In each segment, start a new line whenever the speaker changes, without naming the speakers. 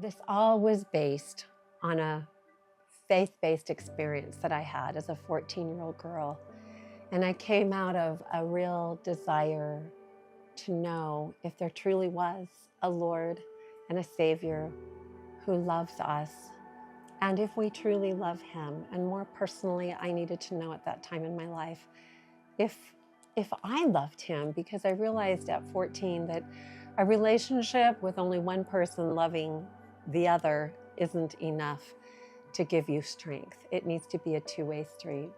This all was based on a faith-based experience that I had as a 14-year-old girl. And I came out of a real desire to know if there truly was a Lord and a Savior who loves us, and if we truly love Him. And more personally, I needed to know at that time in my life if I loved Him, because I realized at 14 that a relationship with only one person loving the other isn't enough to give you strength. It needs to be a two-way street.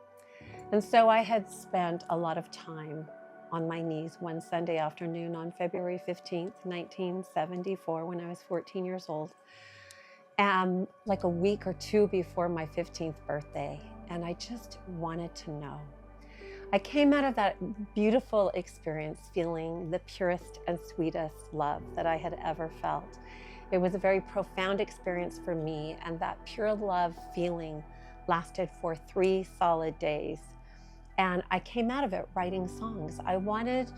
And so I had spent a lot of time on my knees one Sunday afternoon on February 15th, 1974, when I was 14 years old, like a week or two before my 15th birthday. And I just wanted to know. I came out of that beautiful experience feeling the purest and sweetest love that I had ever felt. It was a very profound experience for me, and that pure love feeling lasted for 3 solid days. And I came out of it writing songs. I wanted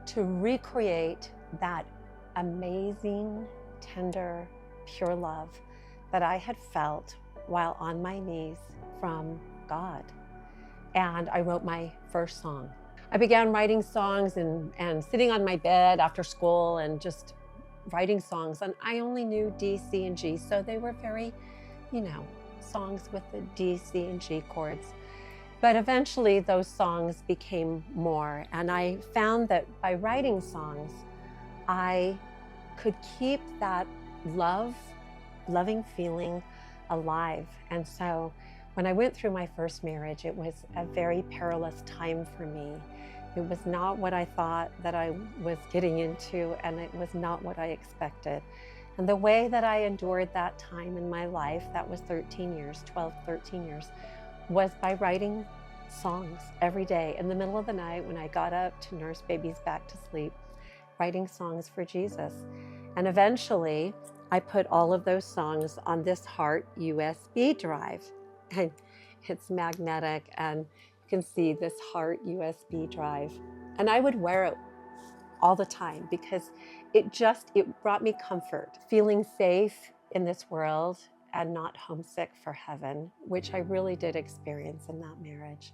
to recreate that amazing, tender, pure love that I had felt while on my knees from God. And I wrote my first song. I began writing songs and sitting on my bed after school and just writing songs. And I only knew D, C, and G, so they were very, songs with the D, C, and G chords. But eventually those songs became more. And I found that by writing songs, I could keep that loving feeling alive. And so when I went through my first marriage, it was a very perilous time for me. It was not what I thought that I was getting into, and it was not what I expected. And the way that I endured that time in my life, that was 13 years, was by writing songs every day in the middle of the night when I got up to nurse babies back to sleep, writing songs for Jesus. And eventually, I put all of those songs on this Heart USB drive. And it's magnetic, and you can see this Heart USB drive. And I would wear it all the time because it brought me comfort, feeling safe in this world and not homesick for heaven, which I really did experience in that marriage.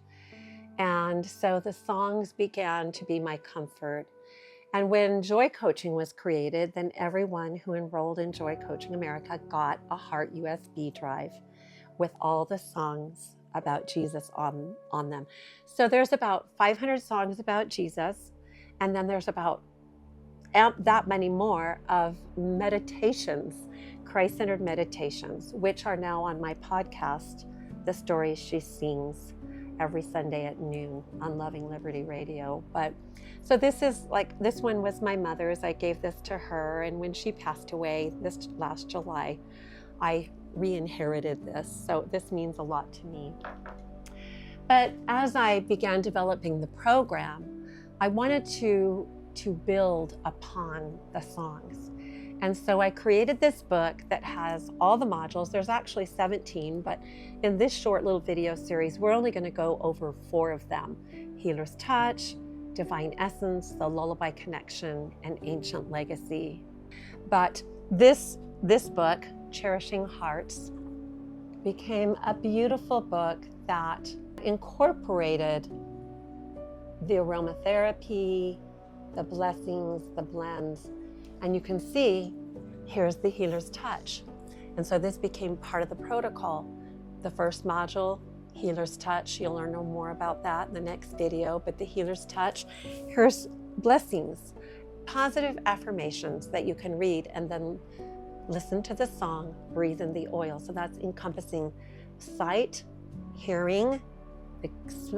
And so the songs began to be my comfort. And when Joy Coaching was created, then everyone who enrolled in Joy Coaching America got a Heart USB drive with all the songs about Jesus on them. So there's about 500 songs about Jesus, and then there's about that many more of meditations, Christ-centered meditations, which are now on my podcast, The Stories She Sings, every Sunday at noon on Loving Liberty Radio. But so this one was my mother's. I gave this to her, and when she passed away this last July, I re-inherited this, so this means a lot to me. But as I began developing the program, I wanted to build upon the songs. And so I created this book that has all the modules. There's actually 17, but in this short little video series, we're only going to go over 4 of them: Healer's Touch, Divine Essence, the Lullaby Connection, and Ancient Legacy. But this book, Cherishing Hearts, became a beautiful book that incorporated the aromatherapy, the blessings, the blends, and you can see here's the Healer's Touch. And so this became part of the protocol. The first module, Healer's Touch, you'll learn more about that in the next video, but the Healer's Touch, here's blessings, positive affirmations that you can read and then listen to the song, breathe in the oil. So that's encompassing sight, hearing, the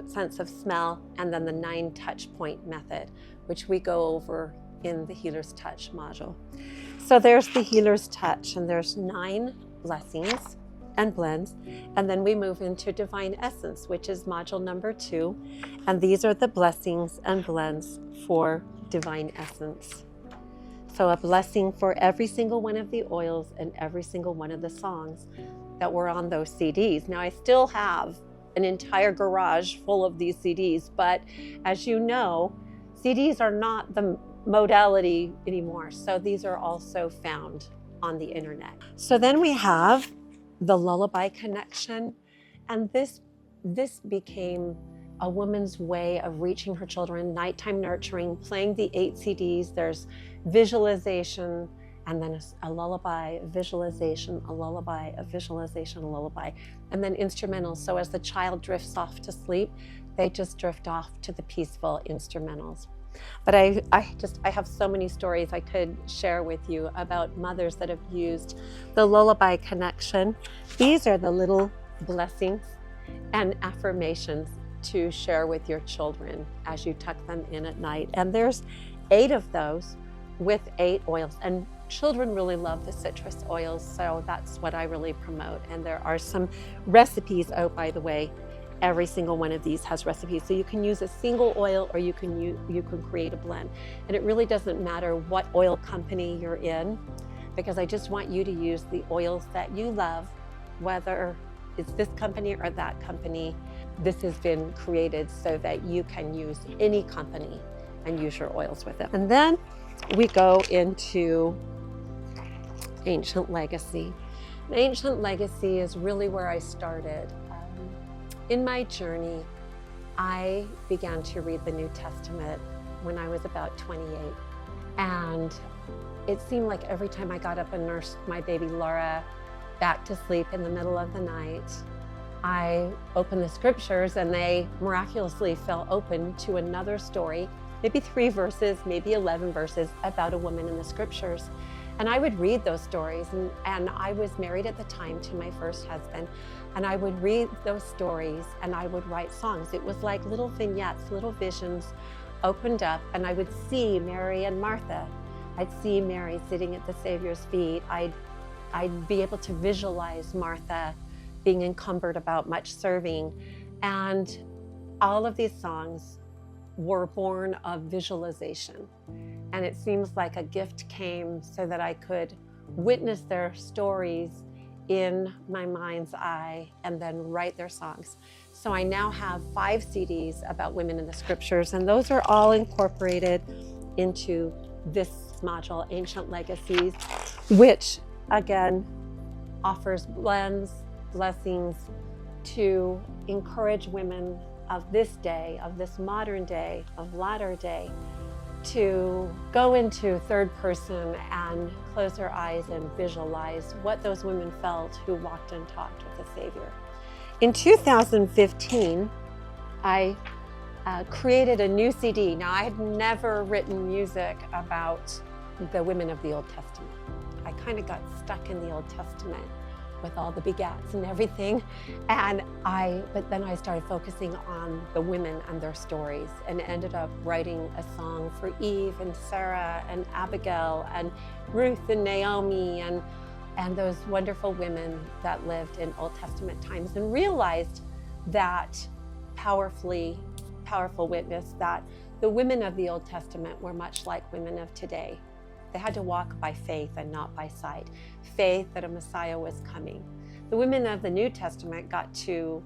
sense of smell, and then the 9 touch point method, which we go over in the Healer's Touch module. So there's the Healer's Touch, and there's 9 blessings and blends. And then we move into Divine Essence, which is module number 2. And these are the blessings and blends for Divine Essence. So a blessing for every single one of the oils and every single one of the songs that were on those CDs. Now I still have an entire garage full of these CDs, but as you know, CDs are not the modality anymore. So these are also found on the internet. So then we have the Lullaby Connection, and this became a woman's way of reaching her children, nighttime nurturing, playing the 8 CDs. There's visualization, and then a lullaby, a visualization, a lullaby, a visualization, a lullaby, and then instrumentals. So as the child drifts off to sleep, they just drift off to the peaceful instrumentals. But I have so many stories I could share with you about mothers that have used the Lullaby Connection. These are the little blessings and affirmations to share with your children as you tuck them in at night. And there's 8 of those with 8 oils. And children really love the citrus oils, so that's what I really promote. And there are some recipes, oh, by the way, every single one of these has recipes. So you can use a single oil, or you can create a blend. And it really doesn't matter what oil company you're in, because I just want you to use the oils that you love, whether it's this company or that company. This has been created so that you can use any company and use your oils with it. And then we go into Ancient Legacy. Ancient Legacy is really where I started. In my journey, I began to read the New Testament when I was about 28. And it seemed like every time I got up and nursed my baby Laura back to sleep in the middle of the night, I opened the scriptures and they miraculously fell open to another story, maybe 3 verses, maybe 11 verses about a woman in the scriptures. And I would read those stories, and I was married at the time to my first husband, and I would read those stories and I would write songs. It was like little vignettes, little visions opened up, and I would see Mary and Martha. I'd see Mary sitting at the Savior's feet. I'd be able to visualize Martha being encumbered about much serving. And all of these songs were born of visualization. And it seems like a gift came so that I could witness their stories in my mind's eye and then write their songs. So I now have 5 CDs about women in the scriptures, and those are all incorporated into this module, Ancient Legacies, which again offers blends, blessings to encourage women of this day, of this modern day, of latter day, to go into third person and close their eyes and visualize what those women felt who walked and talked with the Savior. In 2015, I created a new CD. Now, I had never written music about the women of the Old Testament. I kind of got stuck in the Old Testament with all the begats and everything. But then I started focusing on the women and their stories, and ended up writing a song for Eve and Sarah and Abigail and Ruth and Naomi and those wonderful women that lived in Old Testament times, and realized that powerful witness that the women of the Old Testament were much like women of today. They had to walk by faith and not by sight. Faith that a Messiah was coming. The women of the New Testament got to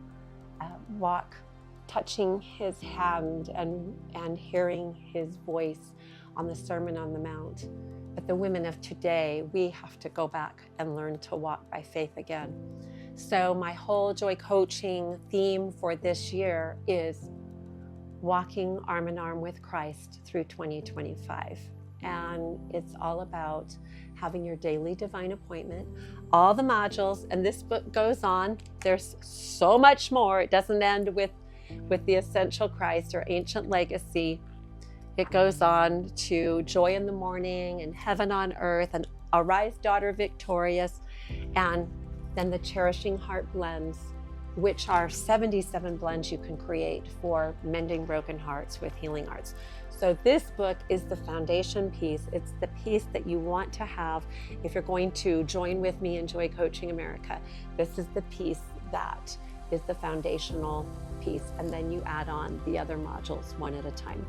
walk touching his hand and hearing his voice on the Sermon on the Mount. But the women of today, we have to go back and learn to walk by faith again. So my whole Joy Coaching theme for this year is walking arm in arm with Christ through 2025. And it's all about having your daily divine appointment, all the modules, and this book goes on. There's so much more. It doesn't end with the Essential Christ or Ancient Legacy. It goes on to Joy in the Morning and Heaven on Earth and Arise, Daughter Victorious, and then the Cherishing Heart blends, which are 77 blends you can create for mending broken hearts with healing arts. So this book is the foundation piece. It's the piece that you want to have if you're going to join with me in Joy Coaching America. This is the piece that is the foundational piece, and then you add on the other modules one at a time.